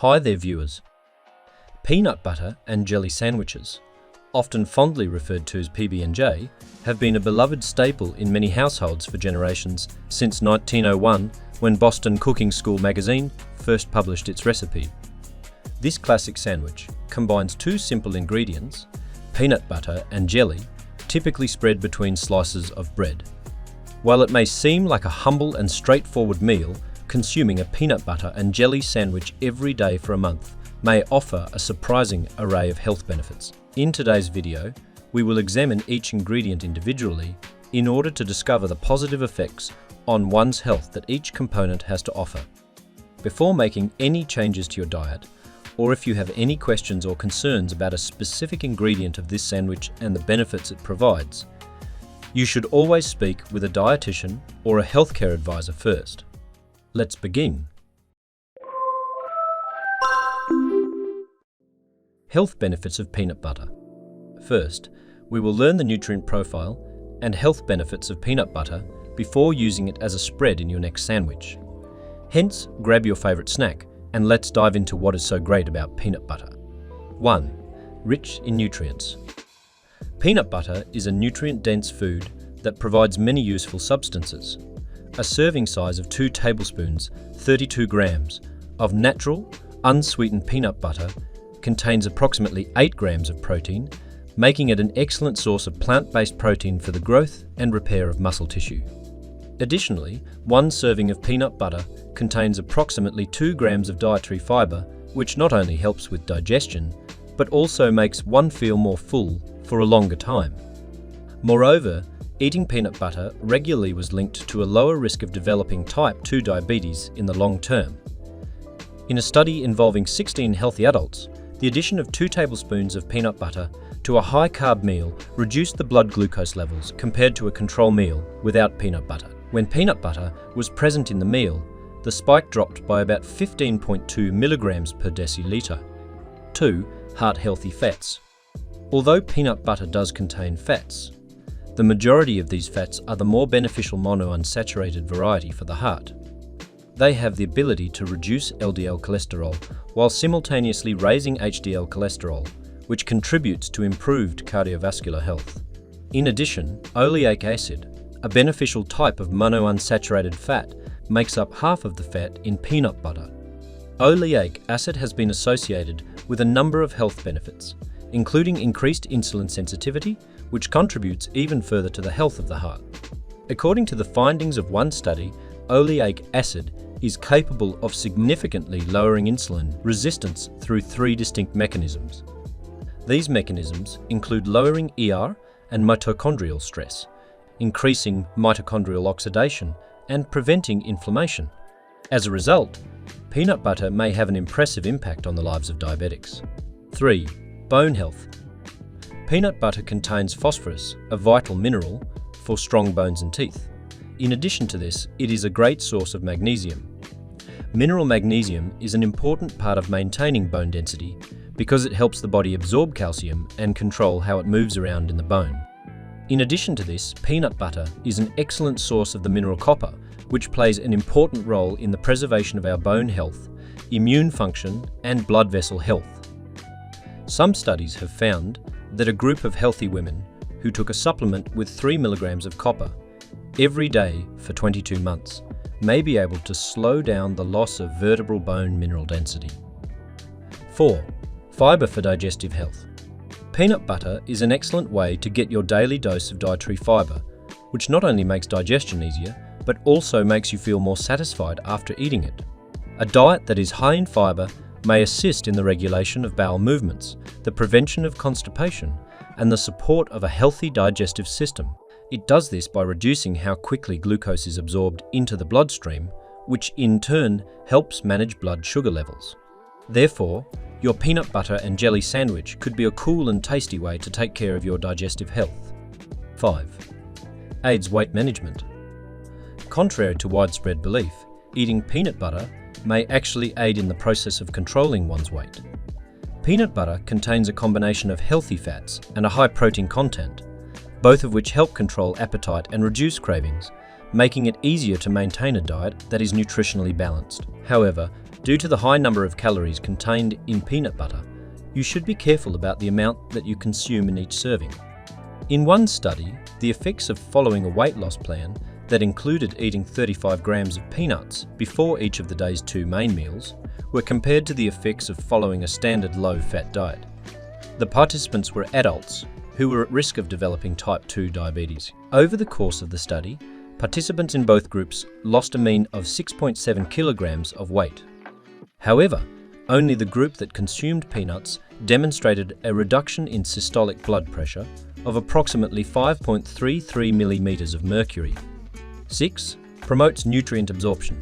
Hi there viewers. Peanut butter and jelly sandwiches, often fondly referred to as PB&J, have been a beloved staple in many households for generations since 1901, when Boston Cooking School magazine first published its recipe. This classic sandwich combines two simple ingredients, peanut butter and jelly, typically spread between slices of bread. While it may seem like a humble and straightforward meal, consuming a peanut butter and jelly sandwich every day for a month may offer a surprising array of health benefits. In today's video, we will examine each ingredient individually in order to discover the positive effects on one's health that each component has to offer. Before making any changes to your diet, or if you have any questions or concerns about a specific ingredient of this sandwich and the benefits it provides, you should always speak with a dietitian or a healthcare advisor first. Let's begin. Health benefits of peanut butter. First, we will learn the nutrient profile and health benefits of peanut butter before using it as a spread in your next sandwich. Hence, grab your favorite snack and let's dive into what is so great about peanut butter. 1. Rich in nutrients. Peanut butter is a nutrient-dense food that provides many useful substances. A serving size of 2 tablespoons, 32 grams, of natural, unsweetened peanut butter contains approximately 8 grams of protein, making it an excellent source of plant-based protein for the growth and repair of muscle tissue. Additionally, 1 serving of peanut butter contains approximately 2 grams of dietary fiber, which not only helps with digestion, but also makes one feel more full for a longer time. Moreover, eating peanut butter regularly was linked to a lower risk of developing type 2 diabetes in the long term. In a study involving 16 healthy adults, the addition of 2 tablespoons of peanut butter to a high-carb meal reduced the blood glucose levels compared to a control meal without peanut butter. When peanut butter was present in the meal, the spike dropped by about 15.2 milligrams per deciliter. 2. Heart-healthy fats. Although peanut butter does contain fats, the majority of these fats are the more beneficial monounsaturated variety for the heart. They have the ability to reduce LDL cholesterol while simultaneously raising HDL cholesterol, which contributes to improved cardiovascular health. In addition, oleic acid, a beneficial type of monounsaturated fat, makes up half of the fat in peanut butter. Oleic acid has been associated with a number of health benefits, including increased insulin sensitivity, which contributes even further to the health of the heart. According to the findings of one study, oleic acid is capable of significantly lowering insulin resistance through 3 distinct mechanisms. These mechanisms include lowering ER and mitochondrial stress, increasing mitochondrial oxidation, and preventing inflammation. As a result, peanut butter may have an impressive impact on the lives of diabetics. 3. Bone health. Peanut butter contains phosphorus, a vital mineral for strong bones and teeth. In addition to this, it is a great source of magnesium. Mineral magnesium is an important part of maintaining bone density because it helps the body absorb calcium and control how it moves around in the bone. In addition to this, peanut butter is an excellent source of the mineral copper, which plays an important role in the preservation of our bone health, immune function, and blood vessel health. Some studies have found that a group of healthy women who took a supplement with 3 milligrams of copper every day for 22 months may be able to slow down the loss of vertebral bone mineral density. 4. Fiber for digestive health. Peanut butter is an excellent way to get your daily dose of dietary fiber, which not only makes digestion easier, but also makes you feel more satisfied after eating it. A diet that is high in fiber may assist in the regulation of bowel movements, the prevention of constipation, and the support of a healthy digestive system. It does this by reducing how quickly glucose is absorbed into the bloodstream, which in turn helps manage blood sugar levels. Therefore, your peanut butter and jelly sandwich could be a cool and tasty way to take care of your digestive health. 5. Aids weight management. Contrary to widespread belief, eating peanut butter may actually aid in the process of controlling one's weight. Peanut butter contains a combination of healthy fats and a high protein content, both of which help control appetite and reduce cravings, making it easier to maintain a diet that is nutritionally balanced. However, Due to the high number of calories contained in peanut butter, you should be careful about the amount that you consume in each serving. In one study, the effects of following a weight loss plan that included eating 35 grams of peanuts before each of the day's 2 main meals were compared to the effects of following a standard low-fat diet. The participants were adults who were at risk of developing type 2 diabetes. Over the course of the study, participants in both groups lost a mean of 6.7 kilograms of weight. However, only the group that consumed peanuts demonstrated a reduction in systolic blood pressure of approximately 5.33 millimeters of mercury. 6. Promotes nutrient absorption.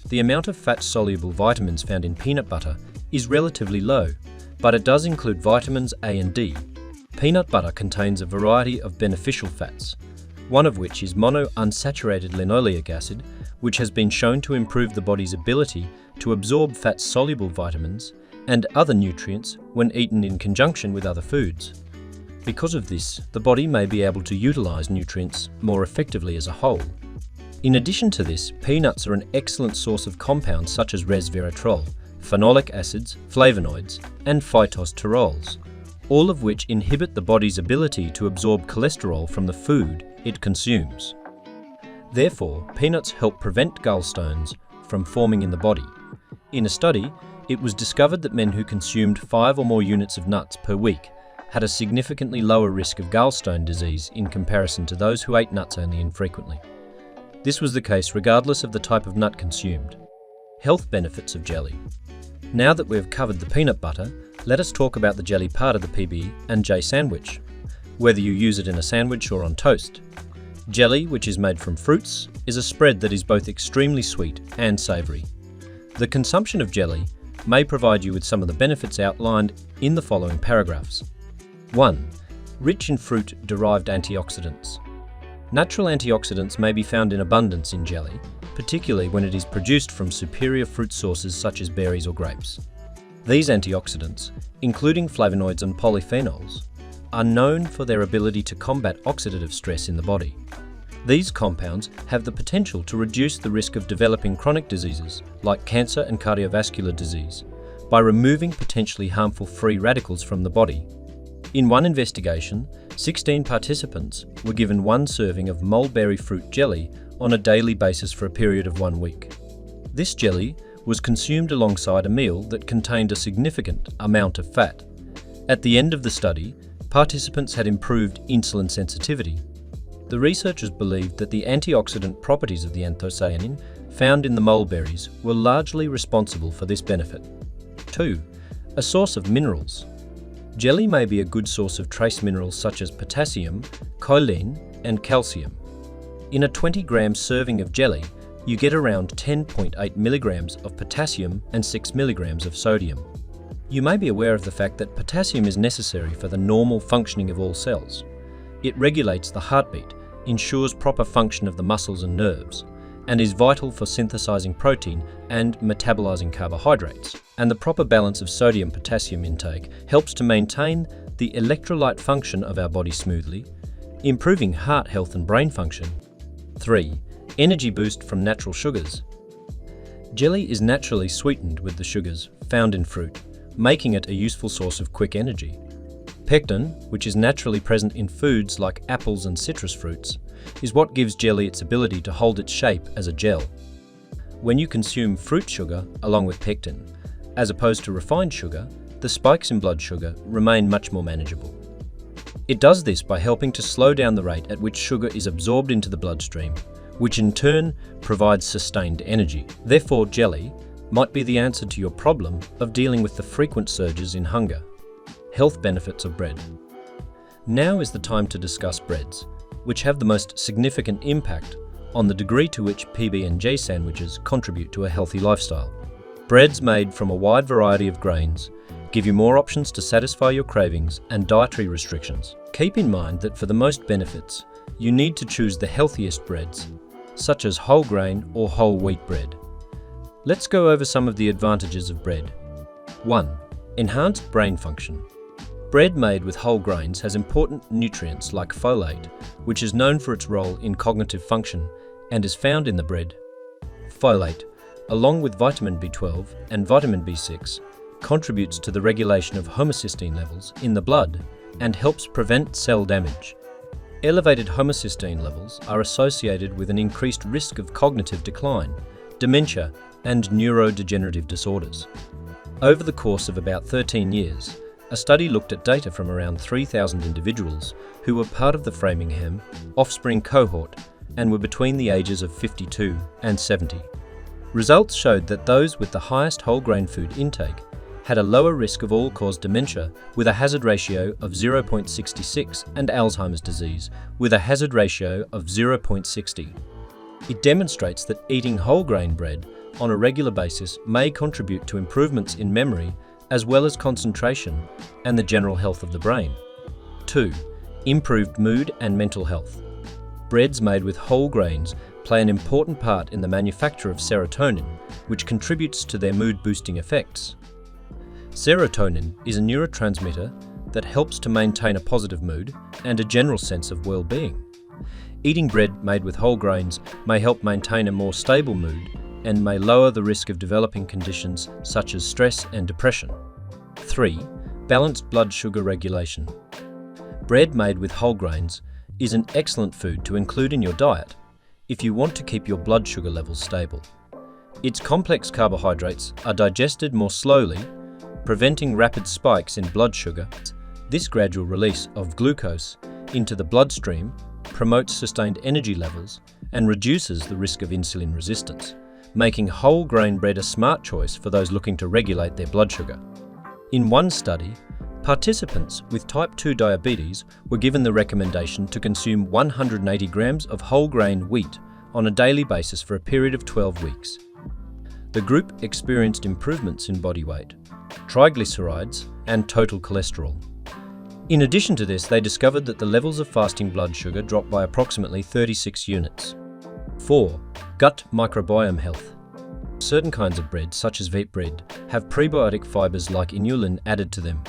The amount of fat-soluble vitamins found in peanut butter is relatively low, but it does include vitamins A and D. Peanut butter contains a variety of beneficial fats, one of which is monounsaturated linoleic acid, which has been shown to improve the body's ability to absorb fat-soluble vitamins and other nutrients when eaten in conjunction with other foods. Because of this, the body may be able to utilize nutrients more effectively as a whole. In addition to this, peanuts are an excellent source of compounds such as resveratrol, phenolic acids, flavonoids, and phytosterols, all of which inhibit the body's ability to absorb cholesterol from the food it consumes. Therefore, peanuts help prevent gallstones from forming in the body. In a study, it was discovered that men who consumed 5 or more units of nuts per week had a significantly lower risk of gallstone disease in comparison to those who ate nuts only infrequently. This was the case regardless of the type of nut consumed. Health benefits of jelly. Now that we have covered the peanut butter, let us talk about the jelly part of the PB&J sandwich, whether you use it in a sandwich or on toast. Jelly, which is made from fruits, is a spread that is both extremely sweet and savoury. The consumption of jelly may provide you with some of the benefits outlined in the following paragraphs. 1. Rich in fruit-derived antioxidants. Natural antioxidants may be found in abundance in jelly, particularly when it is produced from superior fruit sources such as berries or grapes. These antioxidants, including flavonoids and polyphenols, are known for their ability to combat oxidative stress in the body. These compounds have the potential to reduce the risk of developing chronic diseases like cancer and cardiovascular disease by removing potentially harmful free radicals from the body. In one investigation, 16 participants were given 1 serving of mulberry fruit jelly on a daily basis for a period of 1 week. This jelly was consumed alongside a meal that contained a significant amount of fat. At the end of the study, participants had improved insulin sensitivity. The researchers believed that the antioxidant properties of the anthocyanin found in the mulberries were largely responsible for this benefit. 2. A source of minerals. Jelly may be a good source of trace minerals such as potassium, choline, and calcium. In a 20-gram serving of jelly, you get around 10.8 milligrams of potassium and 6 milligrams of sodium. You may be aware of the fact that potassium is necessary for the normal functioning of all cells. It regulates the heartbeat, ensures proper function of the muscles and nerves, and is vital for synthesizing protein and metabolizing carbohydrates. And the proper balance of sodium-potassium intake helps to maintain the electrolyte function of our body smoothly, improving heart health and brain function. 3. Energy boost from natural sugars. Jelly is naturally sweetened with the sugars found in fruit, making it a useful source of quick energy. Pectin, which is naturally present in foods like apples and citrus fruits, is what gives jelly its ability to hold its shape as a gel. When you consume fruit sugar along with pectin, as opposed to refined sugar, the spikes in blood sugar remain much more manageable. It does this by helping to slow down the rate at which sugar is absorbed into the bloodstream, which in turn provides sustained energy. Therefore, jelly might be the answer to your problem of dealing with the frequent surges in hunger. Health benefits of bread. Now is the time to discuss breads, which have the most significant impact on the degree to which PB&J sandwiches contribute to a healthy lifestyle. Breads made from a wide variety of grains give you more options to satisfy your cravings and dietary restrictions. Keep in mind that for the most benefits, you need to choose the healthiest breads, such as whole grain or whole wheat bread. Let's go over some of the advantages of bread. 1. Enhanced brain function. Bread made with whole grains has important nutrients like folate, which is known for its role in cognitive function and is found in the bread. Folate, along with vitamin B12 and vitamin B6, contributes to the regulation of homocysteine levels in the blood and helps prevent cell damage. Elevated homocysteine levels are associated with an increased risk of cognitive decline, dementia, and neurodegenerative disorders. Over the course of about 13 years, a study looked at data from around 3,000 individuals who were part of the Framingham offspring cohort and were between the ages of 52 and 70. Results showed that those with the highest whole grain food intake had a lower risk of all-cause dementia with a hazard ratio of 0.66 and Alzheimer's disease with a hazard ratio of 0.60. It demonstrates that eating whole grain bread on a regular basis may contribute to improvements in memory as well as concentration and the general health of the brain. 2. Improved mood and mental health. Breads made with whole grains play an important part in the manufacture of serotonin, which contributes to their mood-boosting effects. Serotonin is a neurotransmitter that helps to maintain a positive mood and a general sense of well-being. Eating bread made with whole grains may help maintain a more stable mood and may lower the risk of developing conditions such as stress and depression. 3. Balanced blood sugar regulation. Bread made with whole grains is an excellent food to include in your diet if you want to keep your blood sugar levels stable. Its complex carbohydrates are digested more slowly, preventing rapid spikes in blood sugar. This gradual release of glucose into the bloodstream promotes sustained energy levels and reduces the risk of insulin resistance, making whole grain bread a smart choice for those looking to regulate their blood sugar. In one study, participants with type 2 diabetes were given the recommendation to consume 180 grams of whole grain wheat on a daily basis for a period of 12 weeks. The group experienced improvements in body weight, triglycerides, and total cholesterol. In addition to this, they discovered that the levels of fasting blood sugar dropped by approximately 36 units. 4. Gut microbiome health. Certain kinds of bread, such as wheat bread, have prebiotic fibers like inulin added to them.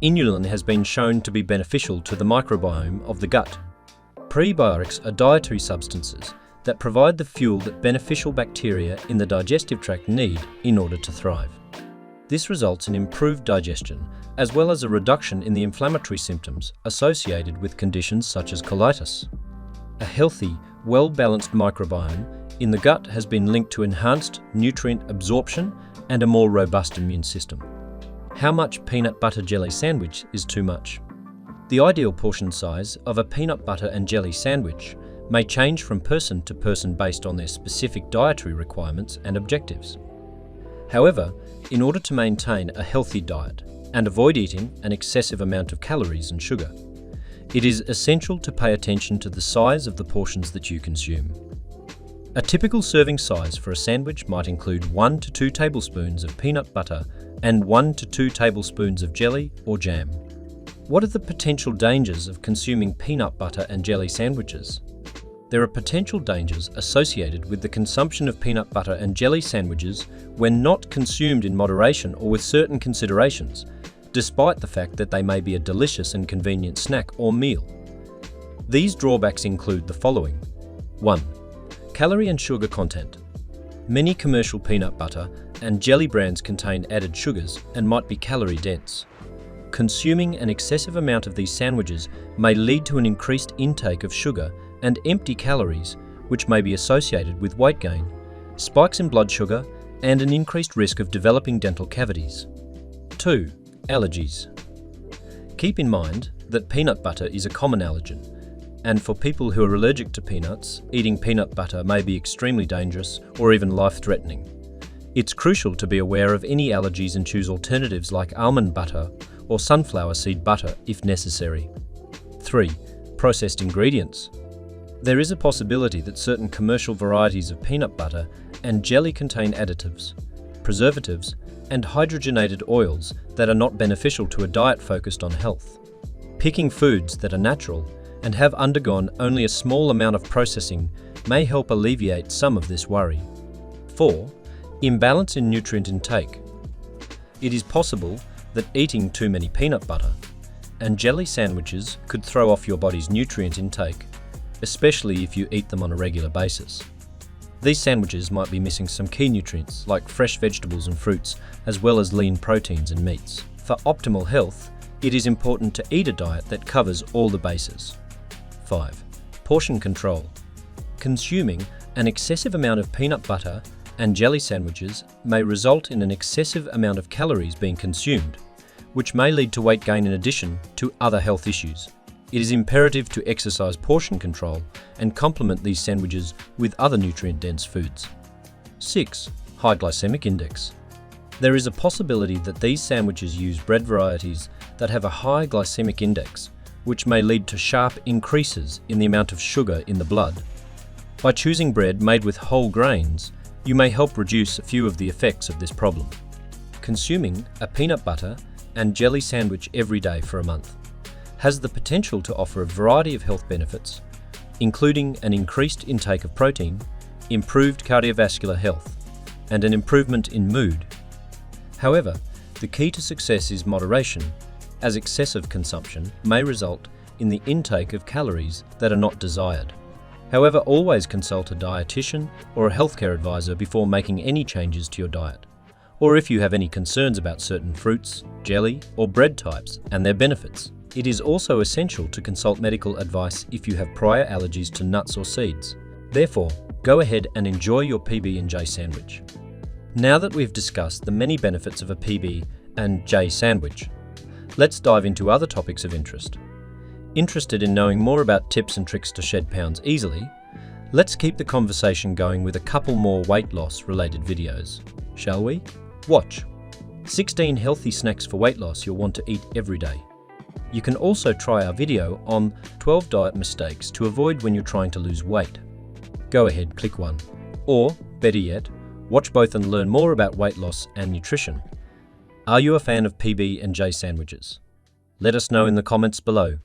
Inulin has been shown to be beneficial to the microbiome of the gut. Prebiotics are dietary substances that provide the fuel that beneficial bacteria in the digestive tract need in order to thrive. This results in improved digestion, as well as a reduction in the inflammatory symptoms associated with conditions such as colitis. A healthy, well-balanced microbiome in the gut has been linked to enhanced nutrient absorption and a more robust immune system. How much peanut butter jelly sandwich is too much? The ideal portion size of a peanut butter and jelly sandwich may change from person to person based on their specific dietary requirements and objectives. However, in order to maintain a healthy diet and avoid eating an excessive amount of calories and sugar, it is essential to pay attention to the size of the portions that you consume. A typical serving size for a sandwich might include 1 to 2 tablespoons of peanut butter and 1 to 2 tablespoons of jelly or jam. What are the potential dangers of consuming peanut butter and jelly sandwiches? There are potential dangers associated with the consumption of peanut butter and jelly sandwiches when not consumed in moderation or with certain considerations, despite the fact that they may be a delicious and convenient snack or meal. These drawbacks include the following. 1. Calorie and sugar content. Many commercial peanut butter and jelly brands contain added sugars and might be calorie dense. Consuming an excessive amount of these sandwiches may lead to an increased intake of sugar and empty calories, which may be associated with weight gain, spikes in blood sugar, and an increased risk of developing dental cavities. 2. Allergies. Keep in mind that peanut butter is a common allergen, and for people who are allergic to peanuts, eating peanut butter may be extremely dangerous or even life-threatening. It's crucial to be aware of any allergies and choose alternatives like almond butter or sunflower seed butter if necessary. 3. Processed ingredients. There is a possibility that certain commercial varieties of peanut butter and jelly contain additives, preservatives, and hydrogenated oils that are not beneficial to a diet focused on health. Picking foods that are natural and have undergone only a small amount of processing may help alleviate some of this worry. 4. Imbalance in nutrient intake. It is possible that eating too many peanut butter and jelly sandwiches could throw off your body's nutrient intake, especially if you eat them on a regular basis. These sandwiches might be missing some key nutrients like fresh vegetables and fruits, as well as lean proteins and meats. For optimal health, it is important to eat a diet that covers all the bases. 5. Portion control. Consuming an excessive amount of peanut butter and jelly sandwiches may result in an excessive amount of calories being consumed, which may lead to weight gain in addition to other health issues. It is imperative to exercise portion control and complement these sandwiches with other nutrient-dense foods. 6. High glycemic index. There is a possibility that these sandwiches use bread varieties that have a high glycemic index, which may lead to sharp increases in the amount of sugar in the blood. By choosing bread made with whole grains, you may help reduce a few of the effects of this problem. Consuming a peanut butter and jelly sandwich every day for a month has the potential to offer a variety of health benefits, including an increased intake of protein, improved cardiovascular health, and an improvement in mood. However, the key to success is moderation, as excessive consumption may result in the intake of calories that are not desired. However, always consult a dietitian or a healthcare advisor before making any changes to your diet, or if you have any concerns about certain fruits, jelly, or bread types and their benefits. It is also essential to consult medical advice if you have prior allergies to nuts or seeds. Therefore, go ahead and enjoy your PB&J sandwich. Now that we've discussed the many benefits of a PB&J sandwich, let's dive into other topics of interest. Interested in knowing more about tips and tricks to shed pounds easily? Let's keep the conversation going with a couple more weight loss related videos, shall we? Watch 16 healthy snacks for weight loss you'll want to eat every day. You can also try our video on 12 diet mistakes to avoid when you're trying to lose weight. Go ahead, click one. Or, better yet, watch both and learn more about weight loss and nutrition. Are you a fan of PB&J sandwiches? Let us know in the comments below.